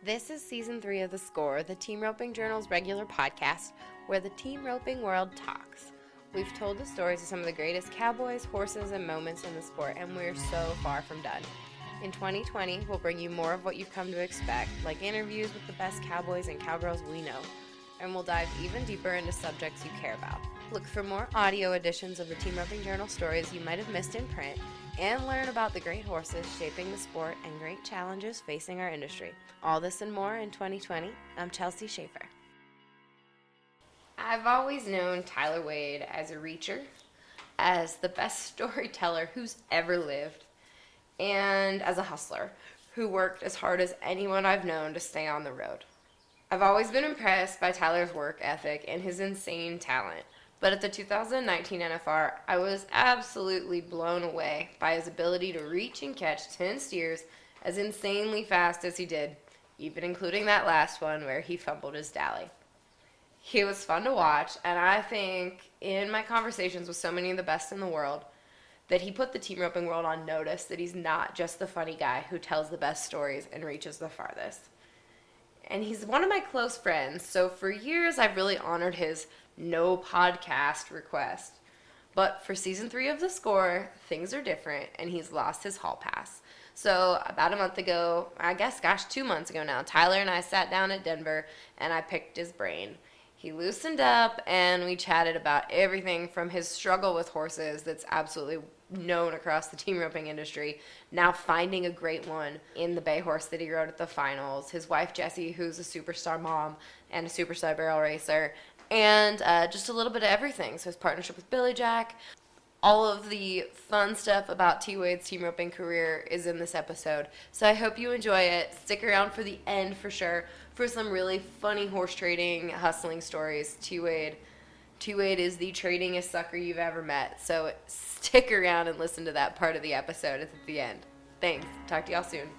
This is Season 3 of The Score, the Team Roping Journal's regular podcast, where the team roping world talks. We've told the stories of some of the greatest cowboys, horses, and moments in the sport, and we're so far from done. In 2020, we'll bring you more of what you've come to expect, like interviews with the best cowboys and cowgirls we know, and we'll dive even deeper into subjects you care about. Look for more audio editions of the Team Roping Journal stories you might have missed in print, and learn about the great horses shaping the sport and great challenges facing our industry. All this and more in 2020. I'm Chelsea Schaefer. I've always known Tyler Wade as a reacher, as the best storyteller who's ever lived, and as a hustler who worked as hard as anyone I've known to stay on the road. I've always been impressed by Tyler's work ethic and his insane talent. But at the 2019 NFR, I was absolutely blown away by his ability to reach and catch 10 steers as insanely fast as he did, even including that last one where he fumbled his dally. He was fun to watch, and I think in my conversations with so many of the best in the world that he put the team roping world on notice that he's not just the funny guy who tells the best stories and reaches the farthest. And he's one of my close friends, so for years I've really honored his no podcast request. But for Season 3 of The Score, things are different, and he's lost his hall pass. So about a month ago, 2 months ago now, Tyler and I sat down at Denver, and I picked his brain. He loosened up, and we chatted about everything from his struggle with horses that's absolutely known across the team roping industry, now finding a great one in the bay horse that he rode at the finals, his wife Jessie, who's a superstar mom and a superstar barrel racer, and just a little bit of everything. So his partnership with Billy Jack, all of the fun stuff about T. Wade's team roping career is in this episode. So I hope you enjoy it. Stick around for the end for sure for some really funny horse trading, hustling stories. T. Wade is the tradingest sucker you've ever met. So stick around and listen to that part of the episode. It's at the end. Thanks. Talk to y'all soon.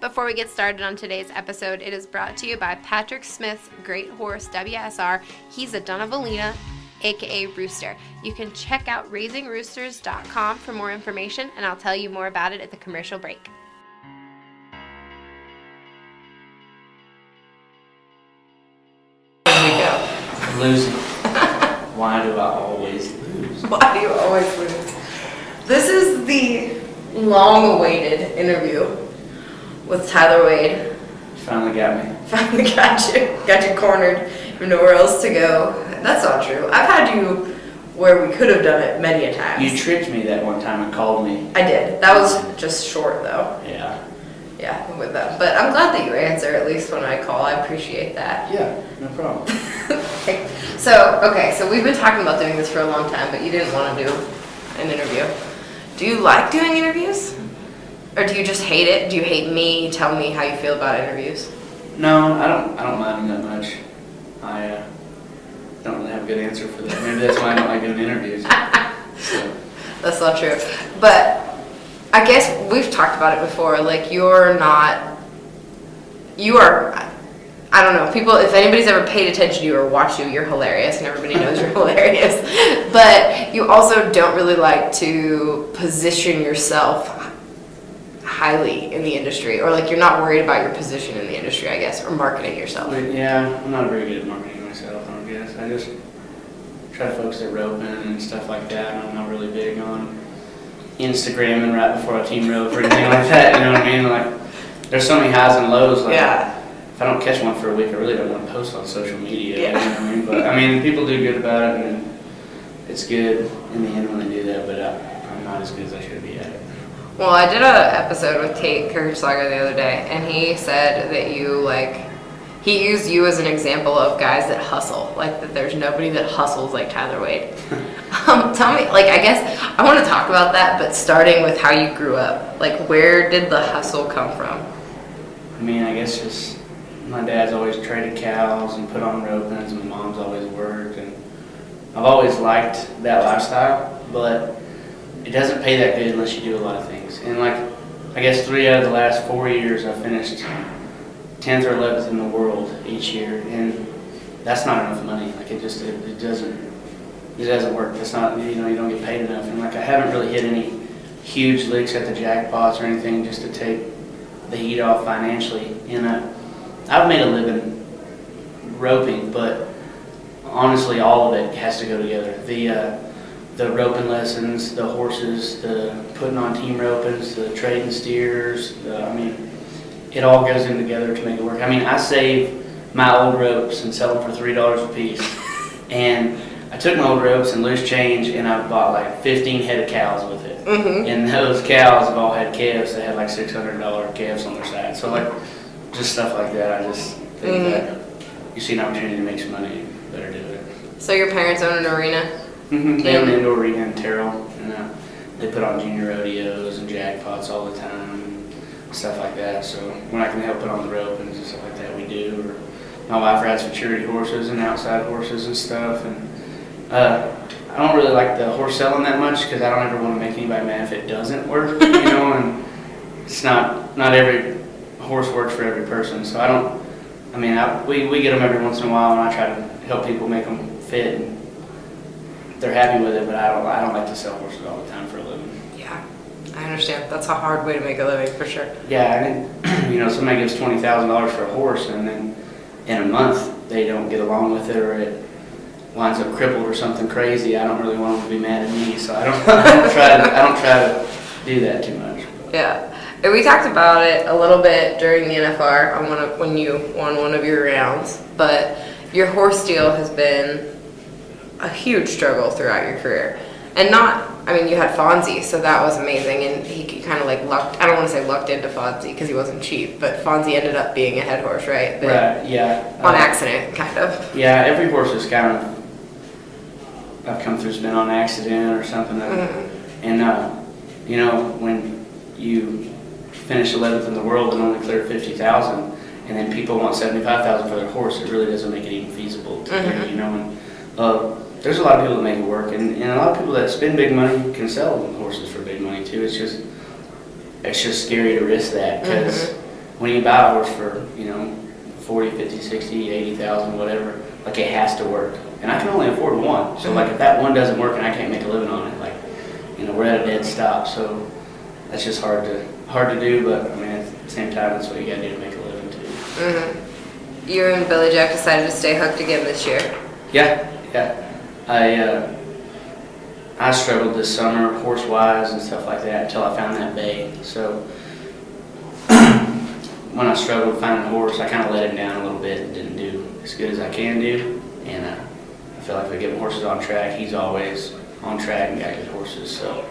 Before we get started on today's episode, it is brought to you by Patrick Smith's Great Horse WSR. He's a Donavalina, aka Rooster. You can check out raisingroosters.com for more information, and I'll tell you more about it at the commercial break. Here we go. Losing. Why do I always lose? Why do you always lose? This is the long-awaited interview with Tyler Wade. You finally got me. Finally got you cornered. You have nowhere else to go. That's not true. I've had you where we could have done it many a time. You tricked me that one time and called me. I did. That was just short though. Yeah, with them. But I'm glad that you answer at least when I call. I appreciate that. Yeah, no problem. Okay. So we've been talking about doing this for a long time, but you didn't want to do an interview. Do you like doing interviews? Or do you just hate it? Do you hate me? Tell me how you feel about interviews. No, I don't mind them that much. I don't really have a good answer for that. Maybe that's why I don't like doing interviews. So. That's not true. But I guess we've talked about it before. Like, you are, I don't know, people, if anybody's ever paid attention to you or watched you, you're hilarious, and everybody knows you're hilarious. But you also don't really like to position yourself highly in the industry, or like you're not worried about your position in the industry, I guess, or marketing yourself. Yeah, I'm not very good at marketing myself, I guess. I just try to focus at roping and stuff like that, and I'm not really big on Instagramming right before a team rope or anything like that, you know what I mean? Like, there's so many highs and lows, like, if I don't catch one for a week, I really don't want to post on social media, you know what I mean? But, I mean, people do good about it, and it's good in the end when they do that, but I'm not as good as I should be at it. Well, I did an episode with Tate Kirchslager the other day, and he said that he used you as an example of guys that hustle, like that there's nobody that hustles like Tyler Wade. Tell me, I guess I want to talk about that, but starting with how you grew up. Like, where did the hustle come from? I mean, I guess just my dad's always traded cows and put on ropings, and my mom's always worked, and I've always liked that lifestyle, but it doesn't pay that good unless you do a lot of things. And I guess 3 out of the last 4 years I finished 10th or 11th in the world each year, and that's not enough money. It doesn't work. It's not, you don't get paid enough. And I haven't really hit any huge licks at the jackpots or anything just to take the heat off financially. And I've made a living roping, but honestly, all of it has to go together. The roping lessons, the horses, the putting on team ropings, the trading steers. I mean, it all goes in together to make it work. I mean, I save my old ropes and sell them for $3 a piece. And I took my old ropes and loose change, and I bought like 15 head of cows with it. Mm-hmm. And those cows have all had calves. They had like $600 calves on their side. So like, just stuff like that. I just think that you see an opportunity to make some money, you better do it. So your parents own an arena? Mm-hmm. They own an indoor arena in Terrell, and they put on junior rodeos and jackpots all the time and stuff like that. So when I can help put on the rope and stuff like that, we do. Or my wife rides futurity horses and outside horses and stuff. And I don't really like the horse selling that much because I don't ever want to make anybody mad if it doesn't work, you know. And it's not every horse works for every person. So we get them every once in a while, and I try to help people make them fit. And they're happy with it, but I don't like to sell horses all the time for a living. Yeah, I understand. That's a hard way to make a living for sure. Yeah, and then, you know, somebody gives $20,000 for a horse, and then in a month they don't get along with it, or it winds up crippled or something crazy. I don't really want them to be mad at me, so I don't try to do that too much. Yeah. And we talked about it a little bit during the NFR when you won one of your rounds, but your horse deal has been a huge struggle throughout your career. And you had Fonzie, so that was amazing, and he kind of like lucked, I don't want to say lucked into Fonzie because he wasn't cheap, but Fonzie ended up being a head horse, right? Right, yeah. On accident, kind of. Yeah, every horse is kind of, I've come through, has been on accident or something. And, you know, when you finish 11th in the world and only clear 50,000, and then people want 75,000 for their horse, it really doesn't make it even feasible to do, you know. And there's a lot of people that make it work, and a lot of people that spend big money can sell horses for big money too. It's just scary to risk that, because when you buy a horse for, you know, 40, 50, 60, 80,000, whatever, like, it has to work. And I can only afford one, so like if that one doesn't work and I can't make a living on it, like, you know, we're at a dead stop. So that's just hard to do, but I mean, at the same time, that's what you gotta do to make a living too. You and Billy Jack decided to stay hooked again this year. Yeah. I struggled this summer horse-wise and stuff like that until I found that bay. So when I struggled finding a horse, I kind of let him down a little bit and didn't do as good as I can do. And I feel like if I get horses on track, he's always on track and got good horses. So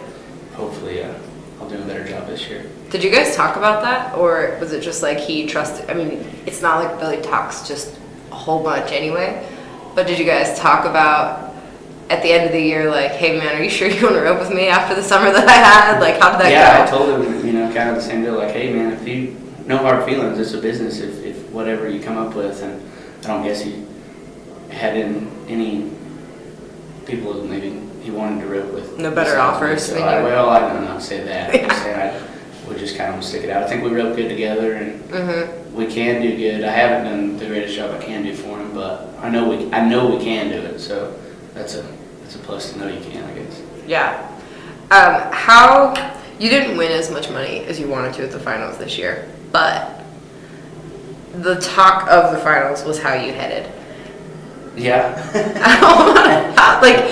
hopefully I'll do a better job this year. Did you guys talk about that, or was it just like he trusted? I mean, it's not like Billy talks just a whole bunch anyway, but did you guys talk about at the end of the year, like, hey man, are you sure you want to rope with me after the summer that I had? Like, how did that go? Yeah, I told him, you know, kind of the same deal, like, hey man, if you, no hard feelings, it's a business, if whatever you come up with. And I don't guess he had any people that maybe he wanted to rope with. No better offers so than you. Well, I don't know, say that. I'm just saying we just kind of stick it out. I think we rope good together, and we can do good. I haven't done the greatest job I can do for him, but I know we can do it. So that's a plus to know you can, I guess. Yeah. How you didn't win as much money as you wanted to at the finals this year, but the talk of the finals was how you headed. Yeah. Like,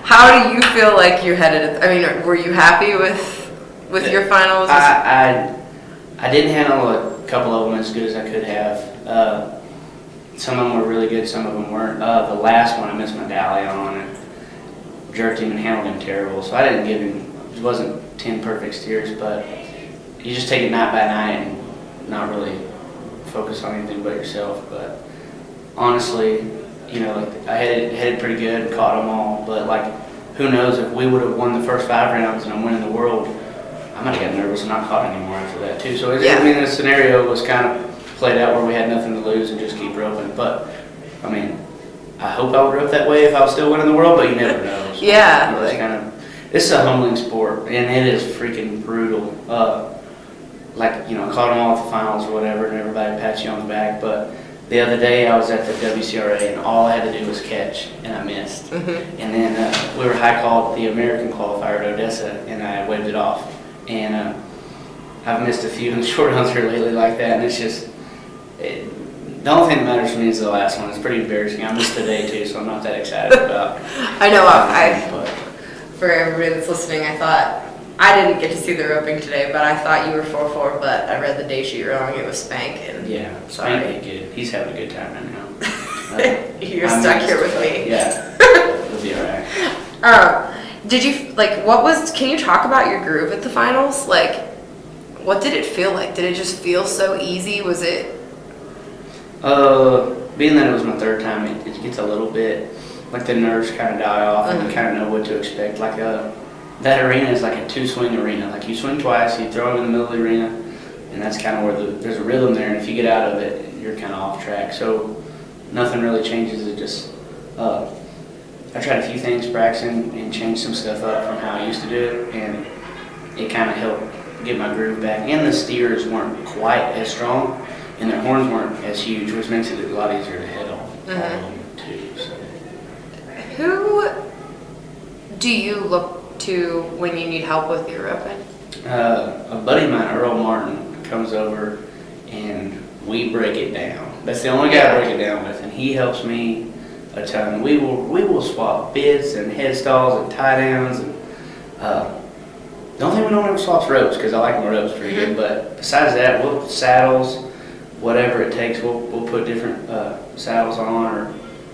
how do you feel like you headed? I mean, were you happy with your finals? I didn't handle a couple of them as good as I could have. Some of them were really good, some of them weren't. The last one I missed my dally on and jerked him and handled him terrible. So I didn't give him, it wasn't 10 perfect steers, but you just take it night by night and not really focus on anything but yourself. But honestly, you know, like, I headed pretty good and caught them all. But like, who knows, if we would have won the first 5 rounds and I'm winning the world, I might have gotten nervous and not caught anymore after that too. So I mean, the scenario was kind of played out where we had nothing to lose and just keep roping. But I mean, I hope I would rope that way if I was still winning the world, but you never know. So, yeah, you know, it's kind of, it's a humbling sport, and it is freaking brutal. Like, you know, caught them all at the finals or whatever, and everybody pats you on the back, but the other day I was at the WCRA and all I had to do was catch and I missed. And then we were high called the American qualifier at Odessa and I waved it off. And I've missed a few in the short hunter lately like that, and it's just, the only thing that matters to me is the last one. It's pretty embarrassing. I missed today too, so I'm not that excited about I know, but for everybody that's listening, I thought, I didn't get to see the roping today, but I thought you were 4-4, but I read the day sheet wrong. It was Spank. And yeah, sorry. Spank did good. He's having a good time right now. You're stuck here with me. Yeah, it'll be alright. Did you, can you talk about your groove at the finals? Like, what did it feel like? Did it just feel so easy? Was it? Being that it was my third time, it gets a little bit, like the nerves kind of die off and you kind of know what to expect. Like that arena is like a two-swing arena. Like you swing twice, you throw it in the middle of the arena, and that's kind of where there's a rhythm there, and if you get out of it, you're kind of off track. So nothing really changes. It just, I tried a few things practicing and changed some stuff up from how I used to do it, and it kind of helped get my groove back. And the steers weren't quite as strong, and their horns weren't as huge, which makes it a lot easier to head on all of them too. So. Who do you look to when you need help with your roping? A buddy of mine, Earl Martin, comes over and we break it down. That's the only guy I break it down with, and he helps me a ton. We will swap bits and head stalls and tie downs. And, the only thing we don't ever swap is ropes, because I like my ropes pretty good. But besides that, we'll saddles, whatever it takes. We'll put different saddles on, or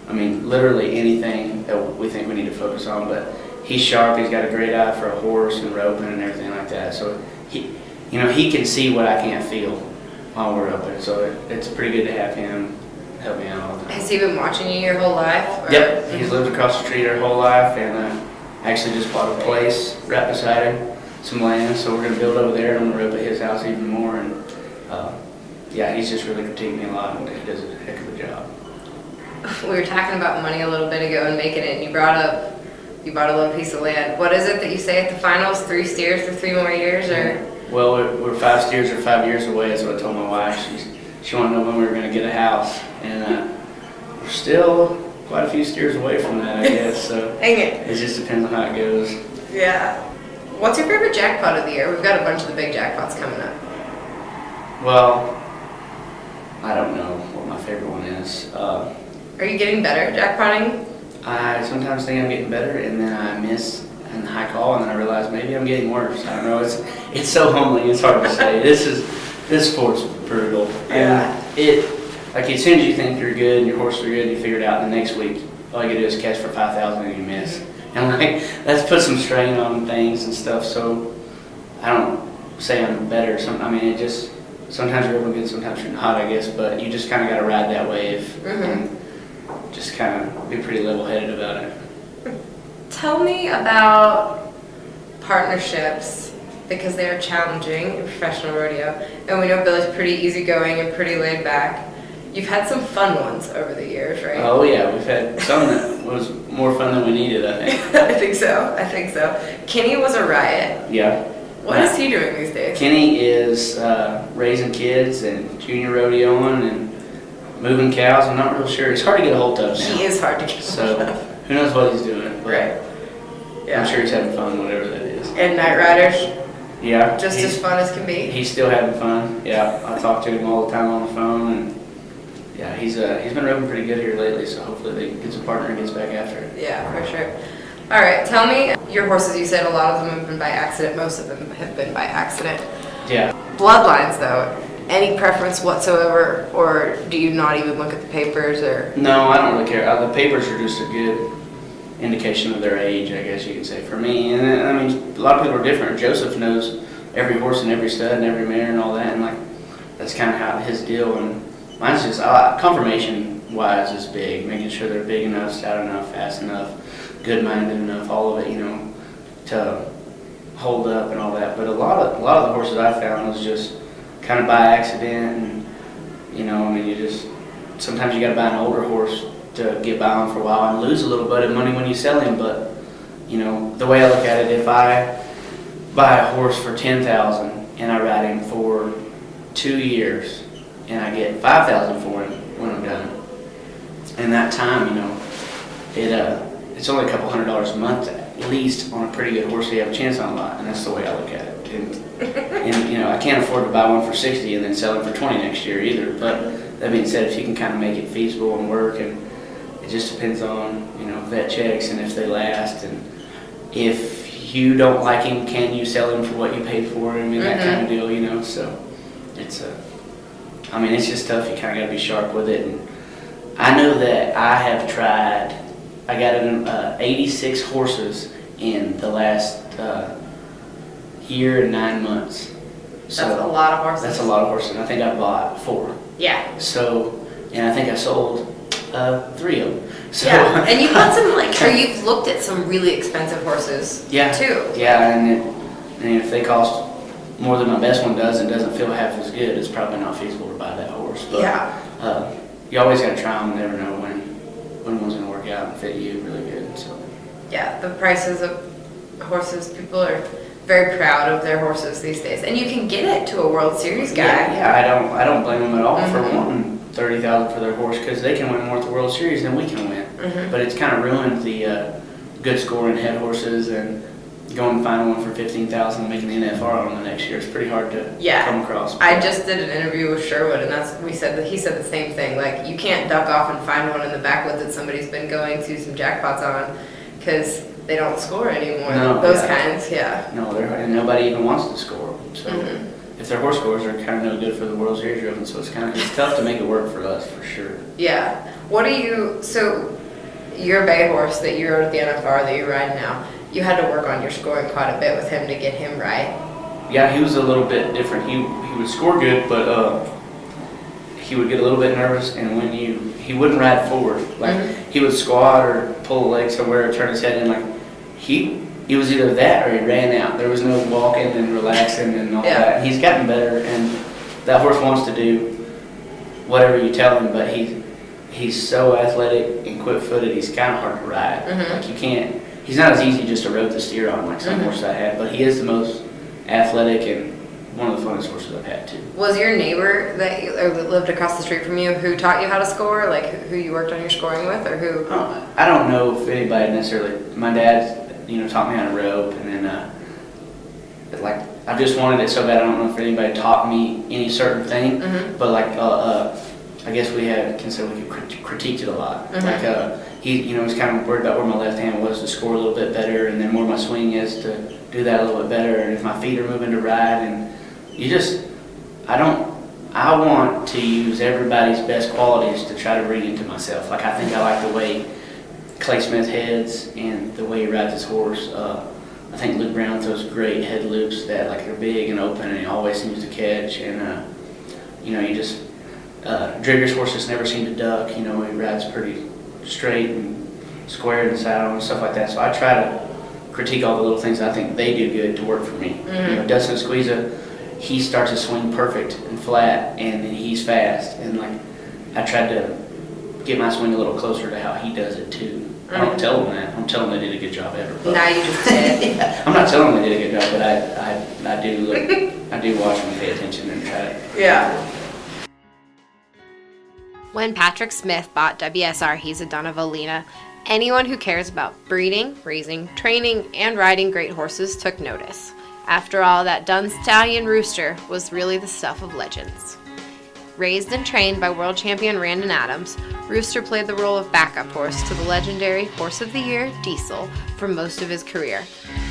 I mean, literally anything that we think we need to focus on. But he's sharp. He's got a great eye for a horse and roping and everything like that. So he can see what I can't feel while we're roping. So it's pretty good to have him help me out all the time. Has he been watching you your whole life? Or? Yep, he's lived across the street our whole life, and actually just bought a place right beside him, some land, so we're going to build over there, and I'm going to rope at his house even more, and yeah, he's just really critiqued me a lot, and he does a heck of a job. We were talking about money a little bit ago and making it, and you brought a little piece of land. What is it that you say at the finals? 3 steers for 3 more years, or? Well, we're 5 steers or 5 years away, is what I told my wife. She wanted to know when we were going to get a house, and we're still quite a few steers away from that, I guess. So dang it. It just depends on how it goes. Yeah. What's your favorite jackpot of the year? We've got a bunch of the big jackpots coming up. Well, I don't know what my favorite one is. Are you getting better at jackpotting? I sometimes think I'm getting better, and then I miss in the high call, and then I realize maybe I'm getting worse. I don't know. It's so humbling. It's hard to say. This sport's brutal. Yeah. And like as soon as you think you're good and your horses are good, you figure it out. And the next week, all you do is catch for 5,000 and you miss. And like that's put some strain on things and stuff. So I don't say I'm better. I mean, it just sometimes you're really good, sometimes you're not, I guess. But you just kind of got to ride that wave and just kind of be pretty level-headed about it. Tell me about partnerships, because they are challenging in professional rodeo, and we know Billy's pretty easygoing and pretty laid back. You've had some fun ones over the years, right? Oh yeah, we've had some that was more fun than we needed, I think. I think so. Kenny was a riot. Yeah. What is he doing these days? Kenny is raising kids and junior rodeoing and moving cows. I'm not real sure. He's hard to get a hold of now. He is hard to get a hold of. So who knows what he's doing? But right. Yeah. I'm sure he's having fun, whatever that is. And Night Riders. Yeah. Just as fun as can be. He's still having fun. Yeah. I talk to him all the time on the phone, and yeah, he's been roping pretty good here lately. So hopefully they gets a partner and gets back after it. Yeah, for sure. All right, tell me, your horses, you said a lot of them have been by accident. Most of them have been by accident. Yeah. Bloodlines, though, any preference whatsoever, or do you not even look at the papers? Or No, I don't really care. The papers are just a good indication of their age, I guess you could say, for me. And I mean, a lot of people are different. Joseph knows every horse and every stud and every mare and all that, and like that's kind of how his deal. And mine's just confirmation-wise is big, making sure they're big enough, stout enough, fast enough, good-minded enough, all of it, to hold up and all that. But a lot of the horses I found was just kind of by accident, and I mean, sometimes you got to buy an older horse to get by on for a while and lose a little bit of money when you sell him. But the way I look at it, if I buy a horse for $10,000 and I ride him for 2 years and I get $5,000 for him, when I'm done. And that time, you know, it's only a couple $100s a month at least on a pretty good horse that you have a chance on a lot, and that's the way I look at it. And you know, I can't afford to buy one for 60 and then sell it for 20 next year either. But that being said, if you can kind of make it feasible and work, and it just depends on, you know, vet checks and if they last, and if you don't like him, can you sell him for what you paid for him, and that kind of deal, you know. So it's I mean, it's just tough. You kind of got to be sharp with it. And I know that I have tried. I got 86 horses in the last year and 9 months. So that's a lot of horses. That's a lot of horses. I think I bought 4. Yeah. So, and I think I sold 3 of them. So, yeah, and you've got some or you've looked at some really expensive horses. Yeah. Too. Yeah, and if they cost more than my best one does and doesn't feel half as good, it's probably not feasible to buy that horse. But, yeah. You always got to try them. Never know when one's going to work out and fit you really good. So. Yeah, the prices of horses, people are very proud of their horses these days, and you can get it to a World Series guy. Yeah, I don't blame them at all for wanting $30,000 for their horse, because they can win more at the World Series than we can win. But it's kind of ruined the good scoring head horses, and going and finding one for $15,000 and making the NFR on the next year is pretty hard to come across. I just did an interview with Sherwood, and he said the same thing. Like, you can't duck off and find one in the backwoods that somebody's been going to some jackpots on, because they don't score anymore. No, those kinds, No, and nobody even wants to score. So if their horse scores are kind of no good for the World Series driven, so it's tough to make it work for us for sure. Yeah. So your bay horse that you rode at the NFR that you ride now, you had to work on your scoring quite a bit with him to get him right. Yeah, he was a little bit different. He would score good, but he would get a little bit nervous, and he wouldn't ride forward. Like he would squat or pull a leg somewhere or turn his head in. Like he was either that or he ran out. There was no walking and relaxing and all that. He's gotten better, and that horse wants to do whatever you tell him, but he's so athletic and quick-footed. He's kind of hard to ride. Like you can't. He's not as easy just to rope the steer on like some horses I had, but he is the most athletic and one of the funnest horses I've had too. Was your neighbor that lived across the street from you who taught you how to score, like who you worked on your scoring with, or who? I don't know if anybody necessarily. My dad, taught me how to rope, and then like I just wanted it so bad. I don't know if anybody taught me any certain thing, but like I guess we critiqued it a lot. Like he was kind of worried about where my left hand was to score a little bit better, and then where my swing is to do that a little bit better, and if my feet are moving to ride, and I want to use everybody's best qualities to try to bring into myself. Like I think I like the way Clay Smith heads and the way he rides his horse. I think Luke Brown throws great head loops that like are big and open, and he always seems to catch, and Drigger's horses never seem to duck. He rides pretty straight and square in the saddle and stuff like that. So I try to critique all the little things I think they do good to work for me. Dustin Squeeza, he starts his swing perfect and flat, and then he's fast. And like I tried to get my swing a little closer to how he does it too. I don't tell them that. I'm telling them they did a good job ever. Now you just did. I'm not telling them they did a good job, but I do look. I do watch them and pay attention and try to. Yeah. When Patrick Smith bought WSR He's a Donavolina, anyone who cares about breeding, raising, training, and riding great horses took notice. After all, that Dun Stallion Rooster was really the stuff of legends. Raised and trained by world champion Randon Adams, Rooster played the role of backup horse to the legendary Horse of the Year, Diesel, for most of his career.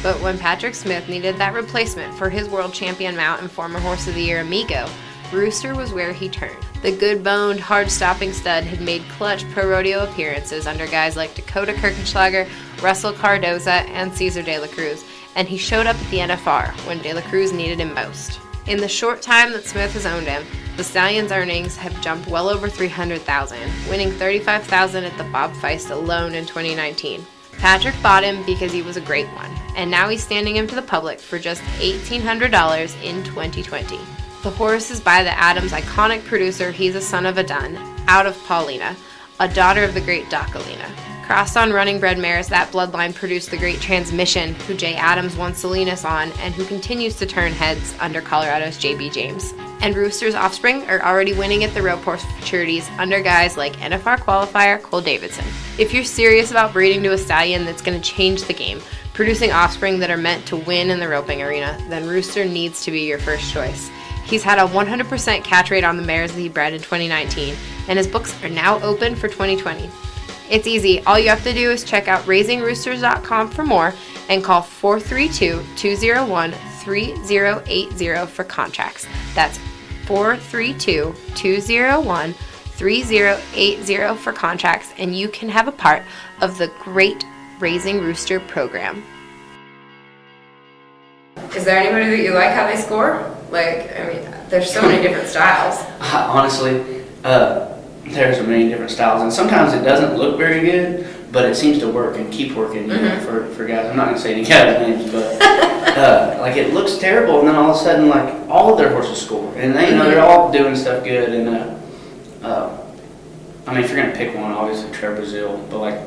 But when Patrick Smith needed that replacement for his world champion mount and former Horse of the Year, Amigo, Rooster was where he turned. The good-boned, hard-stopping stud had made clutch pro-rodeo appearances under guys like Dakota Kirchenschlager, Russell Cardoza, and Cesar De La Cruz, and he showed up at the NFR when De La Cruz needed him most. In the short time that Smith has owned him, the Stallion's earnings have jumped well over $300,000, winning $35,000 at the Bob Feist alone in 2019. Patrick bought him because he was a great one, and now he's standing him to the public for just $1,800 in 2020. The horse is by the Adams iconic producer He's a Son of a Dun, out of Paulina, a daughter of the great Docalina. Crossed on running bred mares, that bloodline produced the great Transmission, who Jay Adams won Salinas on, and who continues to turn heads under Colorado's J.B. James. And Rooster's offspring are already winning at the rope horse futurities under guys like NFR qualifier Cole Davidson. If you're serious about breeding to a stallion that's going to change the game, producing offspring that are meant to win in the roping arena, then Rooster needs to be your first choice. He's had a 100% catch rate on the mares that he bred in 2019, and his books are now open for 2020. It's easy. All you have to do is check out raisingroosters.com for more and call 432-201-3080 for contracts. That's 432-201-3080 for contracts, and you can have a part of the great Raising Rooster program. Is there anybody that you like how they score? Like, I mean, there's so many different styles. Honestly, there's so many different styles, and sometimes it doesn't look very good, but it seems to work and keep working, you know, for guys. I'm not gonna say any guys' names, but like it looks terrible, and then all of a sudden, like all of their horses score, and they, you know, they're all doing stuff good. And I mean, if you're gonna pick one, obviously Trevor Brazil, but like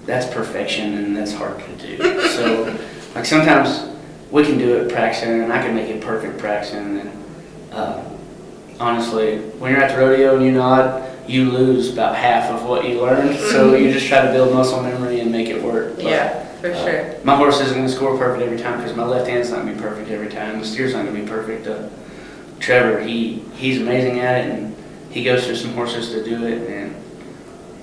that's perfection, and that's hard to do. So, like sometimes we can do it practicing, and I can make it perfect practicing. And honestly, when you're at the rodeo and you nod, you lose about half of what you learned. So you just try to build muscle memory and make it work. But, Yeah, for sure. my horse isn't going to score perfect every time because my left hand's not going to be perfect every time. The steer's not going to be perfect. Trevor, he's amazing at it, and he goes through some horses to do it. And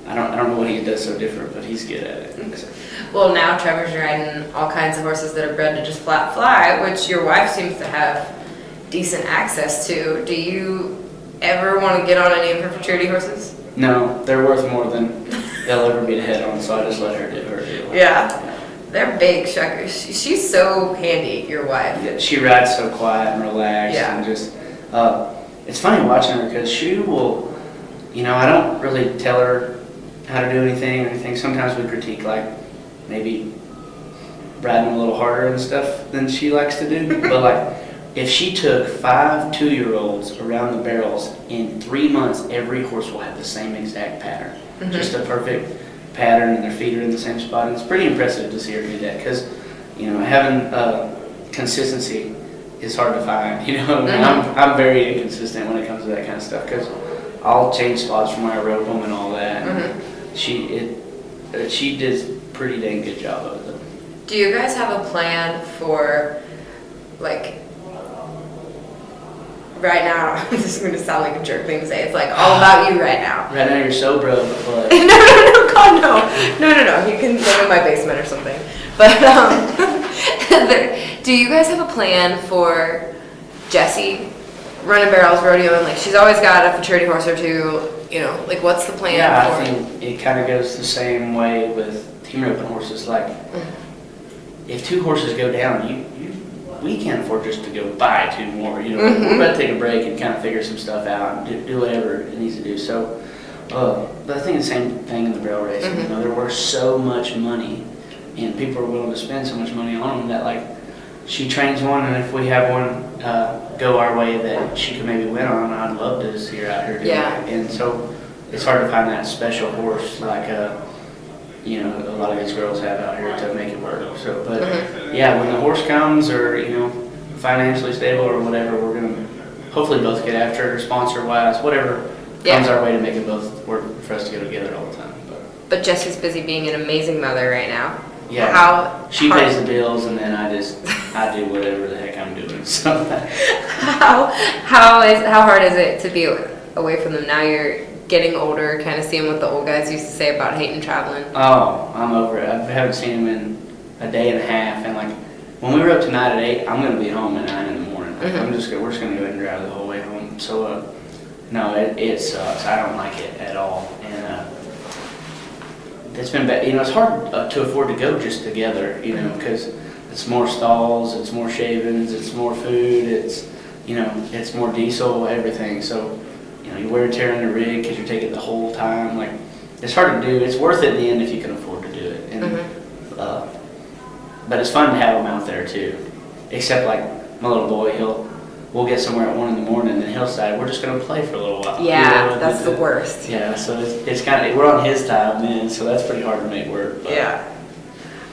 I don't know what he does so different, but he's good at it. So. Well, now Trevor's riding all kinds of horses that are bred to just flat fly, which your wife seems to have decent access to. Do you ever want to get on any of her futurity horses? No, they're worth more than they'll ever be to head on, so I just let her do her deal. Yeah. They're big shuckers. She's so handy, your wife. Yeah, she rides so quiet and relaxed, and just, it's funny watching her because she will, you know, I don't really tell her how to do anything or anything. Sometimes we critique, like, maybe riding a little harder and stuff than she likes to do, but like, if she took 5 2-year-olds around the barrels in 3 months, every horse will have the same exact pattern. Just a perfect pattern, and their feet are in the same spot. And it's pretty impressive to see her do that because, you know, having consistency is hard to find. You know, I'm very inconsistent when it comes to that kind of stuff because I'll change spots from where I rope them and all that. She does a pretty dang good job of it. Do you guys have a plan for, like, right now, this is going to sound like a jerk thing to say, it's like all about you right now. Right now you're so broke, but... No, God, no. No. You can live in my basement or something. But, do you guys have a plan for Jessie running barrels, rodeoing? Like, she's always got a futurity horse or two, you know, like, what's the plan yeah, for I think it kind of goes the same way with team roping horses. Like, if 2 horses go down, we can't afford just to go buy 2 more. You know, we're about to take a break and kind of figure some stuff out and do whatever it needs to do. So, but I think the same thing in the barrel racing. You know, they're worth so much money, and people are willing to spend so much money on them that, like, she trains one, and if we have one go our way that she could maybe win on, I'd love to see her out here doing it. And so it's hard to find that special horse like you know, a lot of these girls have out here to make it work. So, but yeah, when the horse comes, or, you know, financially stable or whatever, we're gonna hopefully both get after it, sponsor wise, whatever comes our way to make it both work for us to go together all the time. But Jessie's busy being an amazing mother right now. Yeah, she pays the bills, and then I do whatever the heck I'm doing. So how hard is it to be away from them now? You're getting older, kind of seeing what the old guys used to say about hating traveling. Oh, I'm over it. I haven't seen him in a day and a half, and like when we were up tonight at 8, I'm gonna be home at 9 in the morning. We're just gonna go ahead and drive the whole way home. So no, it sucks. I don't like it at all, and it's been bad. You know, it's hard to afford to go just together. You know, because it's more stalls, it's more shavings, it's more food, it's, you know, it's more diesel, everything. So, you know, you wear and tear on the rig because you're taking the whole time. Like, it's hard to do. It's worth it in the end if you can afford to do it. And but it's fun to have them out there too. Except like my little boy, we'll get somewhere at 1 in the morning, and he'll decide we're just gonna play for a little while. Yeah, you know, that's the worst. Yeah, so it's kind of, we're on his time then, so that's pretty hard to make work. But. Yeah.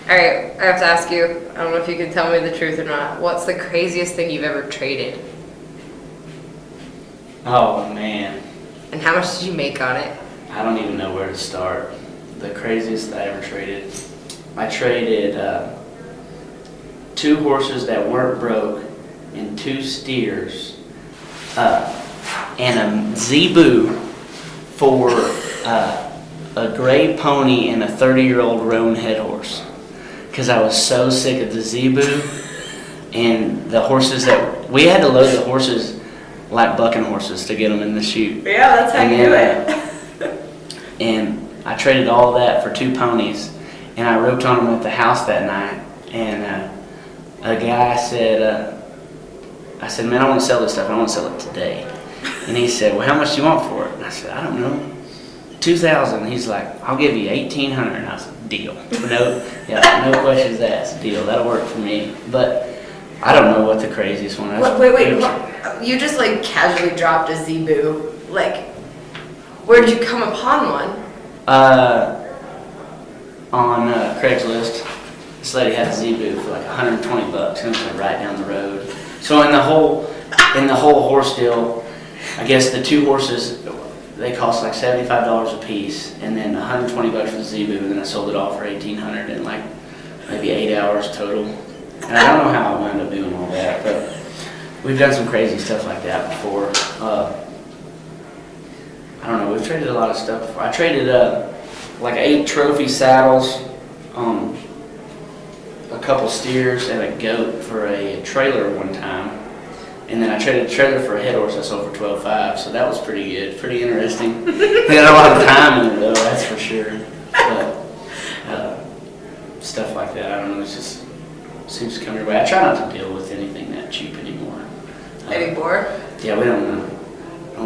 All right, I have to ask you. I don't know if you can tell me the truth or not. What's the craziest thing you've ever traded? Oh man, And how much did you make on it? I don't even know where to start. The craziest I ever traded. I traded 2 horses that weren't broke and 2 steers and a zebu for a gray pony and a 30-year-old roan head horse. Because I was so sick of the zebu and the horses that we had to load the horses like bucking horses to get them in the chute. Yeah, that's how you do it. And I traded all that for 2 ponies, and I roped on them at the house that night. And a guy said, I said, man, I want to sell this stuff. I want to sell it today. And he said, well, how much do you want for it? And I said, I don't know, $2,000. He's like, I'll give you $1,800. And I said, deal. No questions asked. Deal. That'll work for me. But I don't know what the craziest one is. Wait. You just like casually dropped a zebu. Like, where did you come upon one? On Craigslist, this lady had a zebu for like $120, and it was like right down the road. So in the whole horse deal, I guess the 2 horses, they cost like $75 a piece, and then $120 for the zebu, and then I sold it all for $1,800 in like maybe 8 hours total. And I don't know how I wound up doing all that, but we've done some crazy stuff like that before. I don't know, we've traded a lot of stuff before. I traded like 8 trophy saddles, a couple steers, and a goat for a trailer one time. And then I traded a trailer for a head horse I sold for $12,500, so that was pretty good, pretty interesting. They had a lot of time in it though, that's for sure. But stuff like that, I don't know, it just seems to come your way. I try not to deal with anything that cheap anymore. Anymore? Yeah, we don't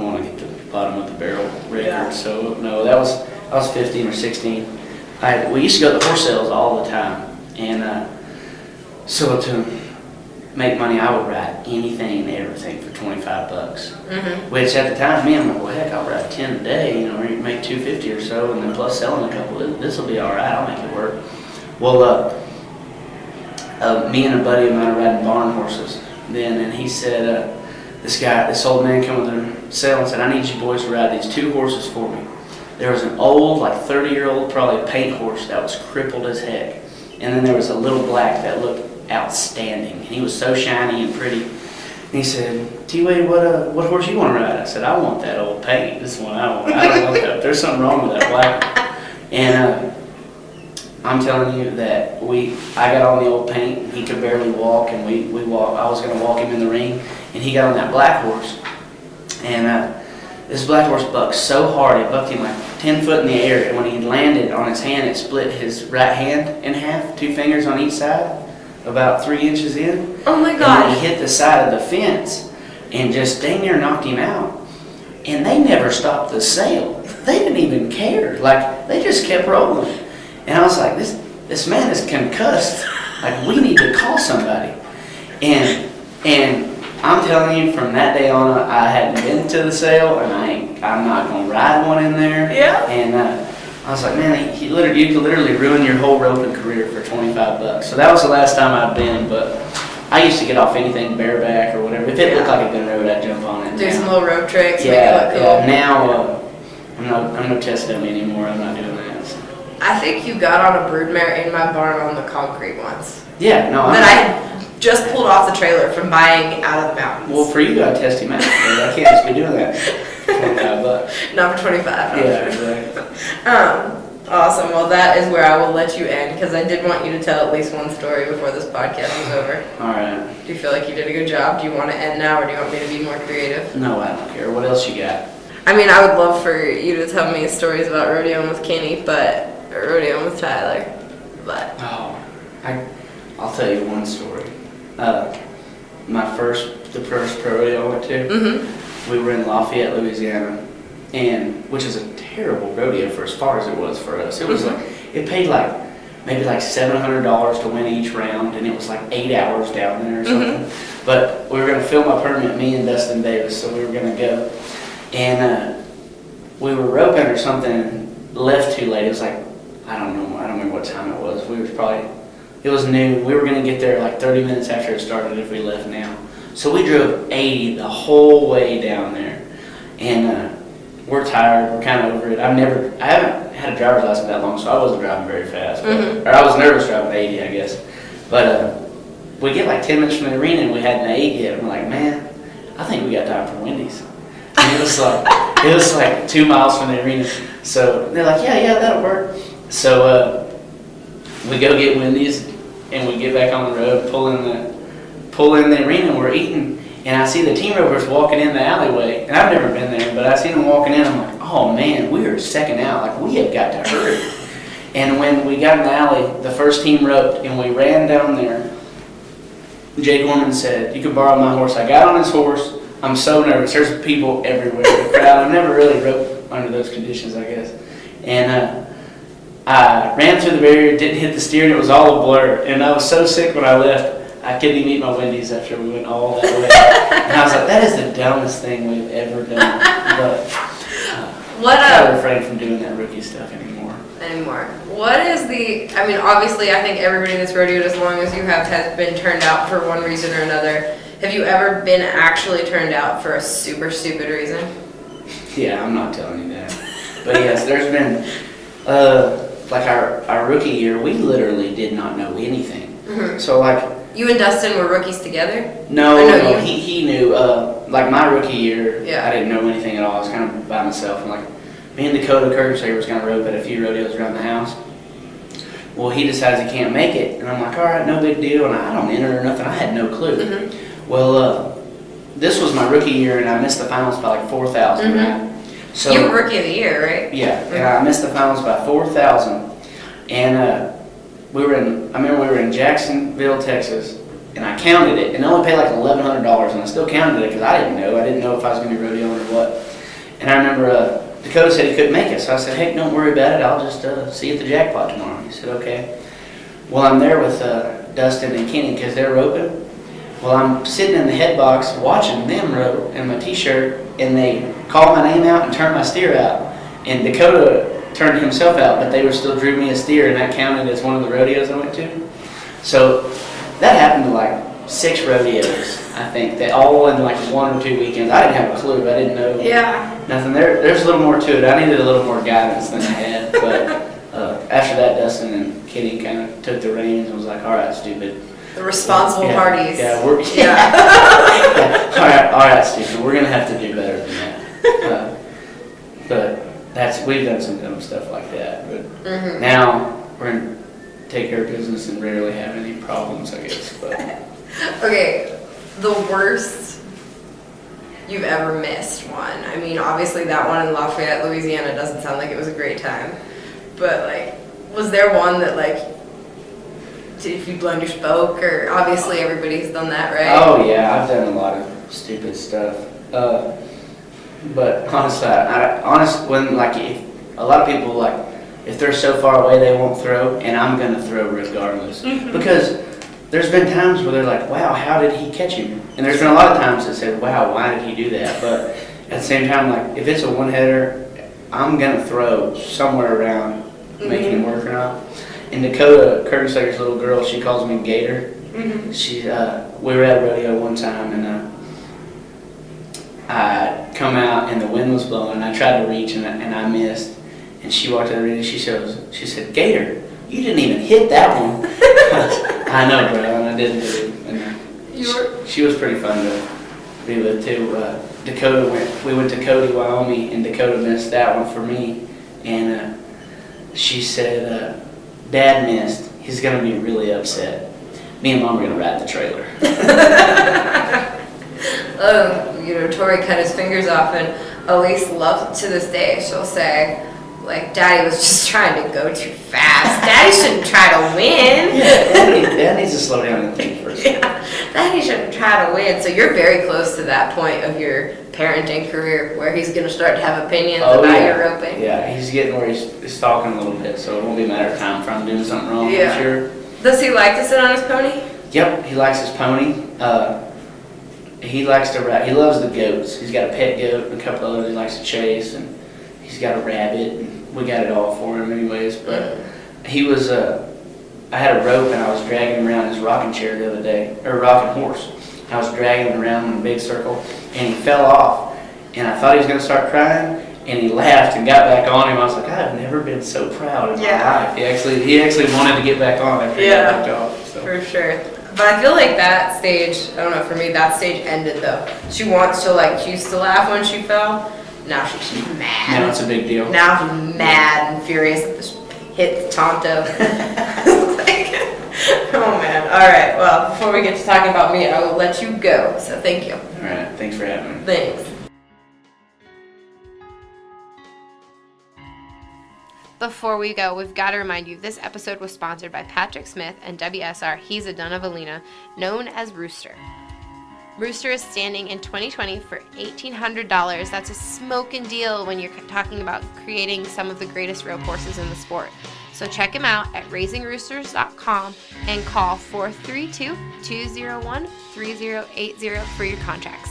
want to get to the bottom of the barrel record. Yeah. So no, I was 15 or 16. We used to go to horse sales all the time, and so to make money, I would ride anything and everything for $25. Mm-hmm. Which at the time, me, I'm like, well, heck, I'll ride 10 a day, or you make $250 or so, and then plus selling a couple, this will be all right. I'll make it work. Well, me and a buddy of mine are riding barn horses then, and he said, this old man came with a sale and said, I need you boys to ride these 2 horses for me. There was an old, like 30-year-old, probably paint horse that was crippled as heck. And then there was a little black that looked outstanding. And he was so shiny and pretty. And he said, T-Wade, what horse you want to ride? I said, I want that old paint. This one I want. I don't want that. There's something wrong with that black. And I'm telling you that I got on the old paint. He could barely walk, and we walked. I was going to walk him in the ring, and he got on that black horse. And this black horse bucked so hard, it bucked him like 10 foot in the air. And when he landed on his hand, it split his right hand in half, 2 fingers on each side, about 3 inches in. Oh my And gosh. he hit the side of the fence and just dang near knocked him out. And they never stopped the sale. They didn't even care. Like, they just kept rolling. And I was like, this man is concussed. Like, we need to call somebody. And I'm telling you, from that day on, I hadn't been to the sale, and I'm not gonna ride one in there. Yeah. And I was like, man, you could literally ruin your whole roping career for $25. So that was the last time I've been. But I used to get off anything bareback or whatever. If it looked like a good road, I'd jump on it. Do some little rope tricks. Yeah, make it look cool. yeah. Now I'm no test dummy anymore. I'm not doing that. So. I think you got on a broodmare in my barn on the concrete once. Yeah, no. That I had just pulled off the trailer from buying out of the mountains. Well, for you, I test him out. I can't just be doing that. $25. Not for 25. Yeah, exactly. Awesome. Well, that is where I will let you end, because I did want you to tell at least one story before this podcast was over. All right. Do you feel like you did a good job? Do you want to end now, or do you want me to be more creative? No, I don't care. What else you got? I mean, I would love for you to tell me stories about rodeoing with Kenny, or rodeoing with Tyler, but. Oh, I'll tell you one story. The first pro rodeo I went to, we were in Lafayette, Louisiana, which is a terrible rodeo for as far as it was for us. It was like, it paid like maybe like $700 to win each round, and it was like 8 hours down there or something. But we were going to film a permit, me and Dustin Davis, so we were going to go. And we were roping or something and left too late. It was like, I don't remember what time it was. It was noon. We were going to get there like 30 minutes after it started if we left now. So we drove 80 the whole way down there. and we're tired. We're kind of over it. I haven't had a driver's license that long, so I wasn't driving very fast. But, or I was nervous driving 80, I guess. But we get like 10 minutes from the arena, and we hadn't ate yet. And we're like, man, I think we got time for Wendy's. And it was like 2 miles from the arena. So they're like, yeah, that'll work. So we go get Wendy's, and we get back on the road, pull in the arena, and we're eating. And I see the team ropers walking in the alleyway, and I've never been there, but I see them walking in. I'm like, oh man, we are second out. Like, we have got to hurry. And when we got in the alley, the first team roped, and we ran down there. Jake Gorman said, "You can borrow my horse." I got on his horse. I'm so nervous. There's people everywhere. The crowd. I've never really roped under those conditions, I guess. And I ran through the barrier, didn't hit the steer, and it was all a blur. And I was so sick when I left. I couldn't even eat my Wendy's after we went all that way. And I was like, that is the dumbest thing we've ever done. But I try to refrain from doing that rookie stuff anymore. What is I mean, obviously, I think everybody that's rodeoed as long as you have has been turned out for one reason or another. Have you ever been actually turned out for a super stupid reason? Yeah, I'm not telling you that. But yes, there's been, like our rookie year, we literally did not know anything. Mm-hmm. So like, you and Dustin were rookies together? No, he knew. Like my rookie year, yeah. I didn't know anything at all. I was kind of by myself. And like, me and Dakota Kurtzer was kind of rope at a few rodeos around the house. Well, he decides he can't make it, and I'm like, all right, no big deal. And I don't enter or nothing. I had no clue. Mm-hmm. Well, this was my rookie year, and I missed the finals by like 4,000. Mm-hmm. Right? So you were rookie of the year, right? Yeah, mm-hmm. And I missed the finals by 4,000. And I remember we were in Jacksonville, Texas. And I counted it, and I only paid like $1,100, and I still counted it because I didn't know. I didn't know if I was going to be rodeoing or what. And I remember Dakota said he couldn't make it, so I said, hey, don't worry about it. I'll just see you at the jackpot tomorrow. He said, okay. Well, I'm there with Dustin and Kenny because they're roping. Well, I'm sitting in the head box watching them rope in my T-shirt, and they called my name out and turned my steer out. And Dakota turned himself out, but they still drew me a steer, and that counted as one of the rodeos I went to. So that happened to like 6 rodeos, I think, that all in like 1 or 2 weekends. I didn't have a clue. I didn't know nothing. There's a little more to it. I needed a little more guidance than I had. But after that, Dustin and Kenny kind of took the reins and was like, all right, stupid. The responsible parties. Yeah, all right, stupid. We're going to have to do better than that. But we've done some dumb stuff like that. But mm-hmm. now we're in take care of business and rarely have any problems, I guess. But okay, the worst you've ever missed one. I mean, obviously that one in Lafayette, Louisiana doesn't sound like it was a great time. But like, was there one that like, if you blown your spoke, or obviously everybody's done that, right? Oh yeah, I've done a lot of stupid stuff. But honestly, when like if a lot of people like, if they're so far away, they won't throw, and I'm going to throw regardless. Mm-hmm. Because there's been times where they're like, wow, how did he catch him? And there's been a lot of times that said, wow, why did he do that? But at the same time, like, if it's a one-header, I'm going to throw somewhere around making it work or not. And Dakota Kurtzler's little girl, she calls me Gator. Mm-hmm. We were at a rodeo one time, and I come out, and the wind was blowing, and I tried to reach, and I missed. And she walked to the ring and she said, Gator, you didn't even hit that one. I know, bro, and I didn't do it. And she was pretty fun to be with, too. We went to Cody, Wyoming, and Dakota missed that one for me. And she said, Dad missed. He's going to be really upset. Me and Mom are going to ride the trailer. Tori cut his fingers off, and Elise loves, to this day, she'll say, like, Daddy was just trying to go too fast. Daddy shouldn't try to win. Yeah, Dad needs to slow down and think first. Yeah, Daddy shouldn't try to win. So you're very close to that point of your parenting career where he's going to start to have opinions about your roping. Yeah, he's getting where he's talking a little bit, so it won't be a matter of time for him doing something wrong, I'm sure. Does he like to sit on his pony? Yep, he likes his pony. He likes to ride. He loves the goats. He's got a pet goat and a couple others he likes to chase, and he's got a rabbit, and we got it all for him anyways. But he was, I had a rope, and I was dragging him around his rocking chair the other day, or rocking horse. I was dragging him around in a big circle, and he fell off. and I thought he was going to start crying, and he laughed and got back on him. I was like, I've never been so proud in my life. He actually wanted to get back on after he got back off. So. For sure. But I feel like that stage, I don't know, for me, that stage ended though. She used to laugh when she fell. Now she's mad. Now it's a big deal. Now she's mad and furious. Hit Tonto. Oh man. All right. Well, before we get to talking about me, I will let you go. So thank you. All right. Thanks for having me. Thanks. Before we go, we've got to remind you this episode was sponsored by Patrick Smith and WSR He's a Donavalina, known as Rooster. Rooster is standing in 2020 for $1,800. That's a smoking deal when you're talking about creating some of the greatest rope horses in the sport. So check him out at raisingroosters.com and call 432-201-3080 for your contracts.